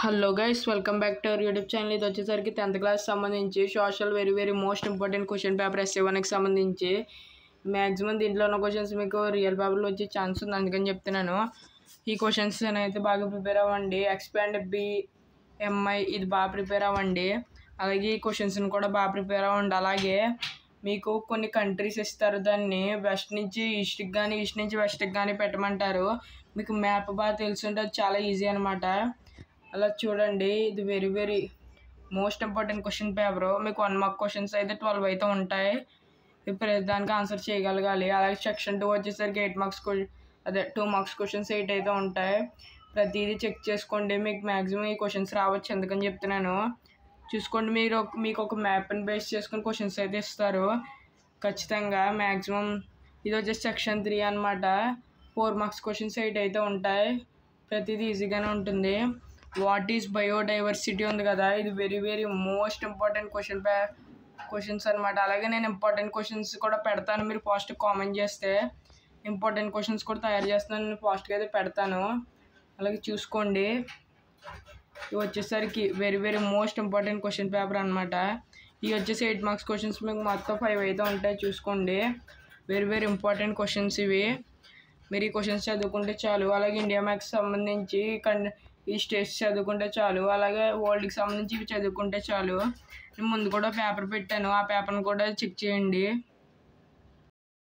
Hello guys, welcome back to our YouTube channel. ఇది వచ్చేసరికి 10th class సంబంధించి social very most important question paper ఎస్ఏ1కి సంబంధించి maximum దీంట్లో ఉన్న క్వశ్చన్స్ మీకు రియల్ పేపర్లో వచ్చే ఛాన్స్ ఉంది, అందుకని చెప్తున్నాను. ఈ క్వశ్చన్స్ అయితే బాగా ప్రిపేర్ అవ్వండి. ఎక్స్పాండ్ బిఎంఐ ఇది బాగా ప్రిపేర్ అవ్వండి. అలాగే ఈ క్వశ్చన్స్ని కూడా బాగా ప్రిపేర్ అవ్వండి. అలాగే మీకు కొన్ని కంట్రీస్ ఇస్తారు, దాన్ని వెస్ట్ నుంచి ఈస్ట్కి కానీ ఈస్ట్ నుంచి వెస్ట్కి కానీ పెట్టమంటారు. మీకు మ్యాప్ బాగా తెలుసుంటే అది చాలా ఈజీ అనమాట. అలా చూడండి, ఇది very most important question paper. మీకు 1 మార్క్ క్వశ్చన్స్ అయితే 12 అయితే ఉంటాయి. ఇప్పుడు దానికి ఆన్సర్ చేయగలగాలి. అలాగే సెక్షన్ 2 వచ్చేసరికి 8 మార్క్స్ 2 మార్క్స్ క్వశ్చన్స్ 8 అయితే ఉంటాయి. ప్రతిదీ చెక్ చేసుకోండి. మీకు మ్యాక్సిమం ఈ క్వశ్చన్స్ రావచ్చు, ఎందుకని చెప్తున్నాను. చూసుకోండి, మీకు ఒక మ్యాప్ని బేస్ చేసుకుని క్వశ్చన్స్ అయితే ఇస్తారు ఖచ్చితంగా. మ్యాక్సిమం ఇది వచ్చేసి సెక్షన్ 3 అనమాట. 4 మార్క్స్ క్వశ్చన్స్ 8 అయితే ఉంటాయి. ప్రతిదీ ఈజీగానే ఉంటుంది. వాట్ ఈజ్ బయోడైవర్సిటీ ఉంది కదా, ఇది వెరీ మోస్ట్ ఇంపార్టెంట్ క్వశ్చన్స్ అనమాట. అలాగే నేను ఇంపార్టెంట్ క్వశ్చన్స్ కూడా పెడతాను, మీరు ఫాస్ట్ కామెంట్ చేస్తే ఇంపార్టెంట్ క్వశ్చన్స్ కూడా తయారు చేస్తున్నాను, నేను ఫాస్ట్గా అయితే పెడతాను. అలాగే చూసుకోండి, ఇవి వచ్చేసరికి very most important question paper అనమాట. ఇవి వచ్చేసి 8 మార్క్స్ క్వశ్చన్స్, మీకు మొత్తం 5 అయితే ఉంటాయి. చూసుకోండి, వెరీ ఇంపార్టెంట్ క్వశ్చన్స్ ఇవి. మీరు ఈ క్వశ్చన్స్ చదువుకుంటే చాలు. అలాగే ఇండియా మ్యాథ్స్ సంబంధించి ఈ స్టేట్స్ చదువుకుంటే చాలు. అలాగే వరల్డ్కి సంబంధించి ఇవి చదువుకుంటే చాలు. నేను ముందు కూడా పేపర్ పెట్టాను, ఆ పేపర్ని కూడా చెక్ చేయండి.